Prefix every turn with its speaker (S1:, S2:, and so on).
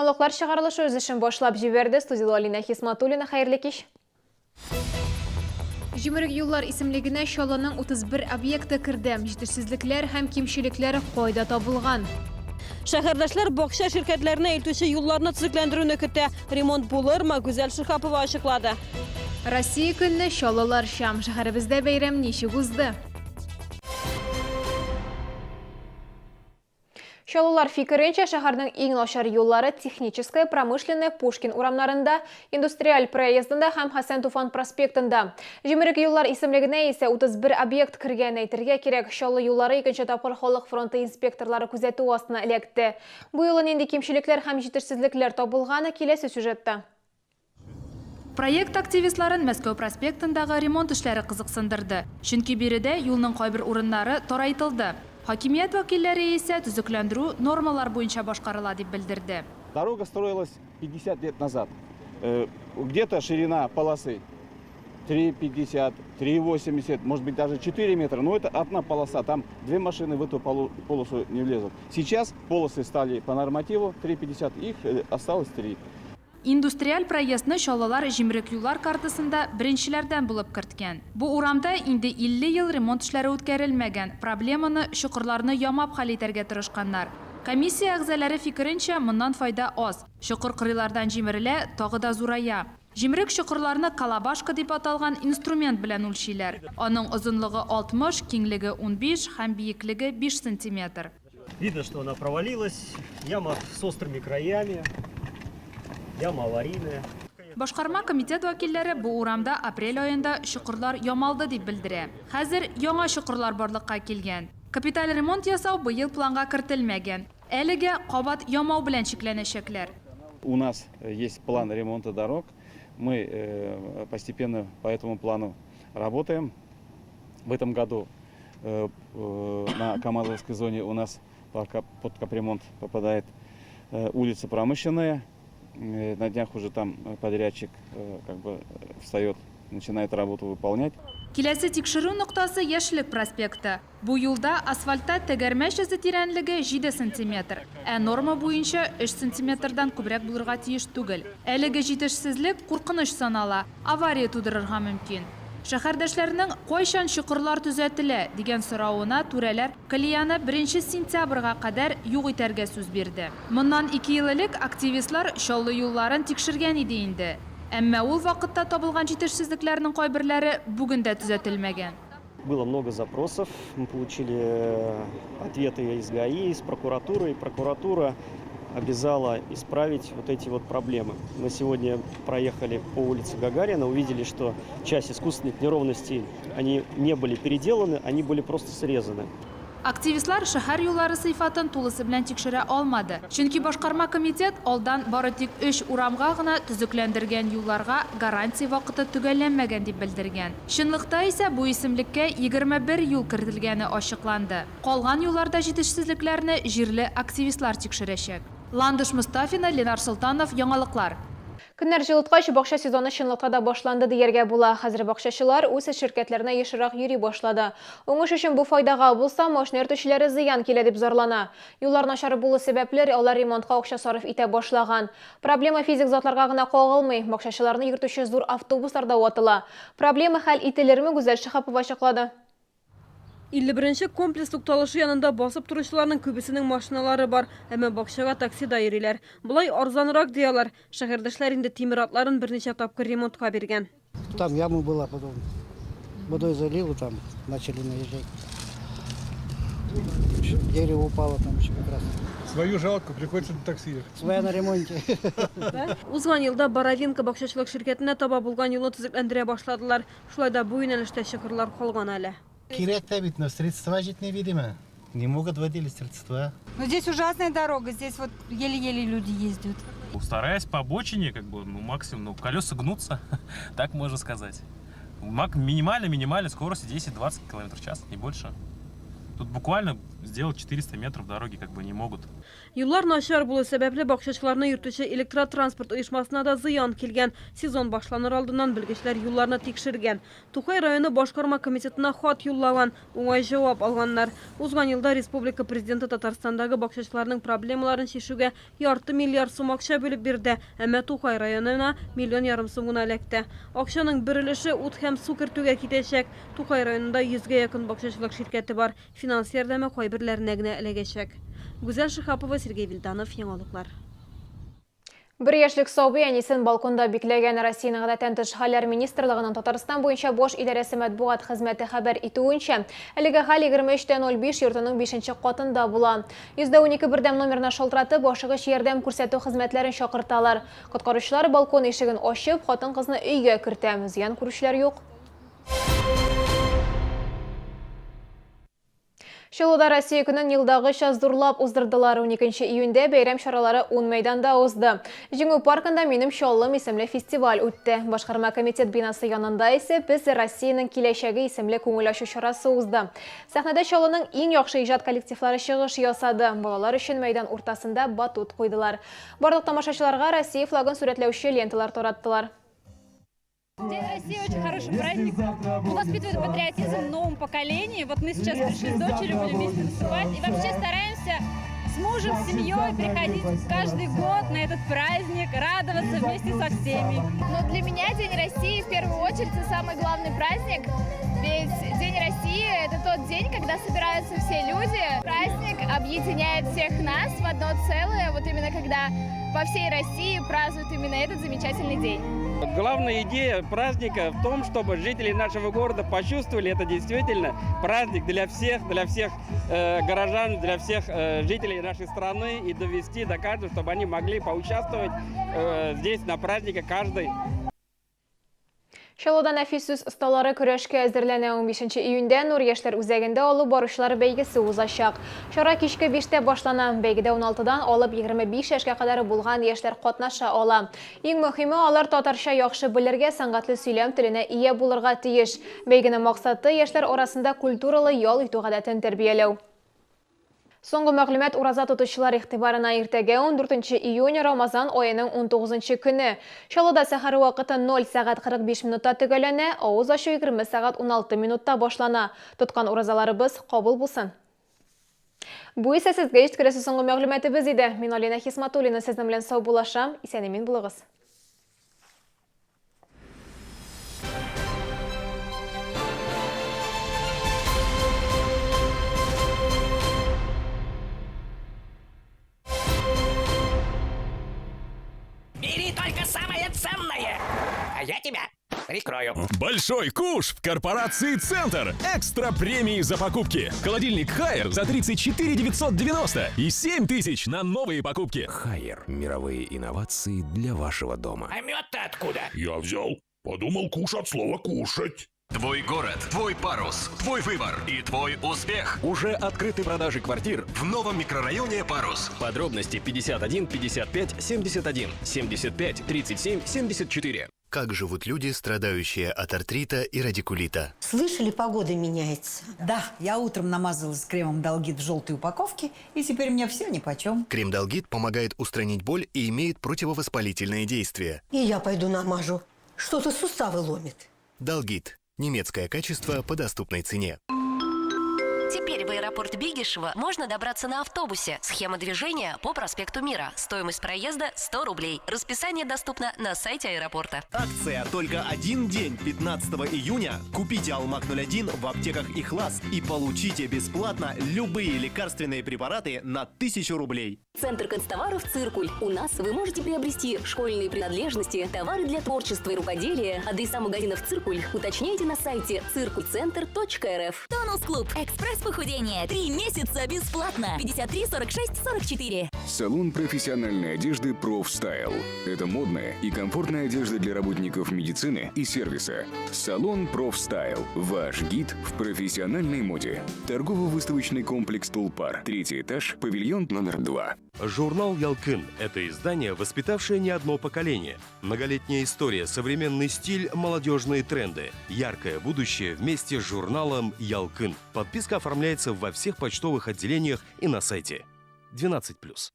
S1: Яңалыклар чыгарылышы үз эшен башлап җибәрде. Студияда Алина Хисматуллина, хәерле кич. Җимерек юллар исемлегенә Чаллының 31 объекты керде. Җитешсезлекләр һәм кимчелекләр кайда табылган?
S2: Шәһәрдәшләр бакча şirketләренә илтүче юлларны төзекләндерүне көтә. Ремонт булырмы? Гүзәл Шихапова ачыклады.
S1: Россия көнне Чаллылар шам. Шәһәребездә бәйрәм ничек узды? Чаллылар фикеренчә, шәһәрнең иң начар юллары техническая, промышленная, Пушкин урамнарында, индустриаль проездында һәм Хәсән Туфан проспектында. Җимерек юллар исемлегенә исә 31 объект кергән әйтергә кирәк. Чаллы юллары икенче тапкыр халык фронты инспекторлары күзәтү астына эләкте. Бу юлы нинди кимчелекләр һәм җитешсезлекләр табылганы киләсе сюжетта.
S3: Проект активистларын Мәскәү проспектындагы ремонт эшләре кызыксындырды. Чөнки биредә юлның кайбер урыннары тарайтылды. Хакимият вәкилләре исә төзекләндерү нормалар буенча башкарыла дип белдерде.
S4: Дорога строилась 50 лет назад. Где-то ширина полосы 3,50, 3,80, может быть даже 4 метра. Но это одна полоса, там две машины в эту полосу не влезут. Сейчас полосы стали по нормативу 3,50, их осталось 3.
S3: Индустриаль проездны Чаллылар җимерек юллар картасында беренчеләрдән булып керткән. Бу урамда инде 50 ел ремонт эшләре үткәрелмәгән. Проблеманы чокырларны ямап хәл итәргә тырышканнар. Комиссия әгъзалары фикеренчә, моннан файда аз. Чокыр кырыйлардан җимерелә, тагы да зурая. Җимерек чокырларны калабашка дип аталган инструмент белән үлчиләр. Аның озынлыгы 60, киңлеге 15 һәм биеклеге 5 см.
S5: Видно, что она провалилась. Яма с острыми краями. Яма аварийная.
S3: Башкарма комитет вәкилләре бу урамда апрель аенда чокырлар ямалды дип белдерә. Хәзер яңа чокырлар барлыкка килгән. Капиталь ремонт ясау быел планга кертелмәгән. Әлегә кабат ямау белән шикләнәчәкләр.
S4: У нас есть план ремонта дорог. Мы постепенно по этому плану работаем. В этом году на Камазовской зоне у нас под капремонт попадает улица Промышленная. На днях уже там подрядчик встает, начинает работу выполнять.
S3: Киләсе тикшерү ноктасы Яшьлек проспекты. Бу юлда асфальтта тәгәрмәч эзе тирәнлеге 7 см. Норма буенча 3 см-дан күбрәк булырга тиеш түгел. Әлеге җитешсезлек куркыныч санала, авария тудырырга мөмкин. Шәһәрдәшләрнең кайчан чокырлар төзәтелә дигән сорауына түрәләр колеяны 1 сентябрьгә кадәр юк итәргә сүз бирде. Моннан 2 ел элек активистлар Чаллы юлларын тикшергән иде инде. Әмма ул вакытта табылган җитешсезлекләрнең кайберләре бүген дә төзәтелмәгән.
S5: Было много запросов. Мы получили ответы из ГАИ, из прокуратуры. И прокуратура обязала исправить вот эти вот проблемы. Мы сегодня проехали по улице Гагарина, увидели, что часть искусственных неровностей они не были переделаны, они были просто срезаны.
S3: Активистлар шәһәр юллары сыйфатын тулысы белән тикшерә алмады. Чөнки башкарма комитет алдан бары тик 3 урамга гына төзекләндергән юлларга гарантия вакыты төгәлләнмәгән дип белдергән. Чынлыкта исә бу исемлеккә 21 юл кертелгәне ачыкланды. Калган юлларда җитешсезлекләрне җирле активистлар тикшерәчәк. Ландыш Мустафина, Ленар Солтанов, Яңалыклар.
S1: Көннәр җылыткач, бакча сезоны чынлыкта да башланды дияргә була. Хәзер бакчачылар үз şirketләренә ешрак йөри башлады. Уңыш өчен бу файдага булса, машина йөртүчеләре зыян килә дип зарлана. Юллар начар булу сәбәпле алар ремонтка акча сарыф итә башлаган. Проблема физик затларга гына кагылмый. Бакчачыларны йөртүче зур автобусларда ватыла. Проблема хәл ителерме? Гүзәл Шихапова ачыклады.
S2: 51-нче комплекс тукталышы янында басып торучыларның күбесенең машиналары бар, әмма бакчага таксида йөриләр. Булай арзанрак диялар. Шәһәрдәшләр инде тимер атларын берничә тапкыр ремонтка биргән.
S6: Там яма была, потом водой залило, там начали наезжать. Дерево упало там еще как раз.
S7: Свою жалко, приходится на такси.
S6: Своя на ремонте.
S2: Узган елда Боровинка бакчачылык şirketенә таба булган юлны төзекләндерә башладылар. Шулай да бу юнәлештә чокырлар калган әле.
S8: Кирәк-тә бит, но средства жить невидимо. Не могут выделить средства.
S9: Но здесь ужасная дорога, здесь вот еле-еле люди ездят.
S10: Стараясь по обочине, максимум, колеса гнутся, так можно сказать. Минимальная скорость 10-20 км в час, не больше. Тут буквально сделать 400 метров дороги как бы не могут.
S2: Юллар начар булу сәбәпле бакчачыларны йөртүче электротранспорт оешмасына да зыян килгән. Сезон башланыр алдыннан белгечләр юлларны тикшергән. Тукай районы башкарма комитетына хат юллаган, уңай җавап алганнар. Узган елда республика президенты Татарстандагы бакчачыларның проблемаларын чишүгә ярты миллиард сум акча бөлеп бирде, әмма Тукай районына 1,5 миллион сум гына эләкте. Акчаның бер өлеше ут һәм су кертүгә китәчәк. Тукай районында 100-гә якын бакчачылык ширкәте бар. Финанс ярдәме кайберләренә генә эләгәчәк. Гүзәл Шихапова, Сергей Вильданов, яңалыклар.
S1: Бір яшьлек сабый әнисен балконда бикләгән Россияның гадәттән тыш хәлләр министрлыгының Татарстан буенча бош идарәсе матбугат хезмәте хәбәр итүенчә, әлеге хәл 23:05 йортының 5-нче катында була. 112 бердәм номерына шалтыратып, башыгыч ярдәм күрсәтү хезмәтләрен чакырталар. Коткаручылар балкон ишеген ачып, хатын-кызны өйгә кертә. Зыян күрүчеләр юк. Шилода Россия көнен елдагыча зурлап уздырдылар. 12 июньдә бәйрәм чаралары 10 мәйданда узды. Җиңү паркында минем шаллым исемле фестиваль үтте. Башкарма комитет бинасы янында исә без Россиянең киләчәге исемле күңел ачу чарасы узды. Сәхнәдә Шаллының иң яхшы иҗат коллективлары чыгыш ясады. Балалар өчен мәйдан уртасында батут куйдылар. Барлык тамашачыларга Россия флагын сурәтләүче ленталар тараттылар.
S11: День России очень хороший праздник. Он воспитывает патриотизм в новом поколении. Вот мы сейчас пришли с дочерью, будем вместе выступать. И вообще стараемся с мужем, с семьей приходить каждый год на этот праздник, радоваться вместе со всеми.
S12: Но для меня День России в первую очередь это самый главный праздник. Ведь День России – это тот день, когда собираются все люди. Праздник объединяет всех нас в одно целое. Вот именно когда по всей России празднуют именно этот замечательный день.
S13: Главная идея праздника в том, чтобы жители нашего города почувствовали, это действительно праздник для всех горожан, для всех жителей нашей страны, и довести до каждого, чтобы они могли поучаствовать здесь на празднике каждый.
S1: Шалода нәфис сүз осталары көрәшкә әзерләнә. 15 июньдә Нур яшьләр үзәгендә алып баручылар бәйгесе узачак. Чара кичке 5-тә башлана. Бәйгедә 16-дан алып 25 яшькә кадәр булган яшьләр катнаша ала. Иң мөһиме, алар татарча яхшы белергә, сәнгатьле сөйләм теленә ия булырга тиеш. Бәйгенең максаты яшьләр арасында культуралы ял итү гадәтен тәрбияләү. Соңгы мәгълүмат ураза тотучылар игътибарына иртәгә 14 июнь Рамазан аеның 19 көне. Шалода сәхәр вакыты 0 сәгать 45 минутта төгәлләнә, авыз ачу 20 сәгать 16 минутта башлана. Тоткан уразаларыбыз кабул булсын. Бу исә сезгә җиткерәсе соңгы мәгълүматыбыз иде. Мин Алина Хисматуллина сезнең белән сау булашам. Исән-имин булыгыз.
S14: Бери только самое ценное, а я тебя прикрою.
S15: Большой куш в корпорации «Центр». Экстра премии за покупки. Холодильник «Хайер» за 34 990 и 7 тысяч на новые покупки.
S16: «Хайер» – мировые инновации для вашего дома.
S14: А мед-то откуда?
S17: Я взял. Подумал, куш от слова «кушать».
S18: Твой город, твой парус, твой выбор и твой успех.
S19: Уже открыты продажи квартир
S18: В новом микрорайоне «Парус».
S19: Подробности 51 55 71 75 37 74.
S20: Как живут люди, страдающие от артрита и радикулита?
S21: Слышали, погода меняется?
S22: Да, я утром намазалась кремом «Долгит» в желтой упаковке, и теперь мне все нипочем.
S20: Крем «Долгит» помогает устранить боль и имеет противовоспалительное действие.
S21: И я пойду намажу. Что-то суставы ломит.
S20: «Долгит». Немецкое качество по доступной цене.
S23: Теперь в аэропорт Бигишева можно добраться на автобусе. Схема движения по проспекту Мира. Стоимость проезда 100 рублей. Расписание доступно на сайте аэропорта.
S24: Акция только один день, 15 июня. Купите Алмак-01 в аптеках «Ихлас» и получите бесплатно любые лекарственные препараты на 1000 рублей.
S25: Центр канцтоваров «Циркуль». У нас вы можете приобрести школьные принадлежности, товары для творчества и рукоделия. Адреса магазинов «Циркуль» уточняйте на сайте circulcenter.rf.
S26: Тонус-клуб. Экспресс-похудение. 3 месяца бесплатно. 53 46 44.
S27: Салон профессиональной одежды «Профстайл». Это модная и комфортная одежда для работников медицины и сервиса. Салон «Профстайл». Ваш гид в профессиональной моде. Торгово-выставочный комплекс «Тулпар». 3-й этаж, павильон номер 2.
S28: Журнал «Ялкын» – это издание, воспитавшее не одно поколение. Многолетняя история, современный стиль, молодежные тренды. Яркое будущее вместе с журналом «Ялкын». Подписка оформляется находится во всех почтовых отделениях и на сайте. 12+.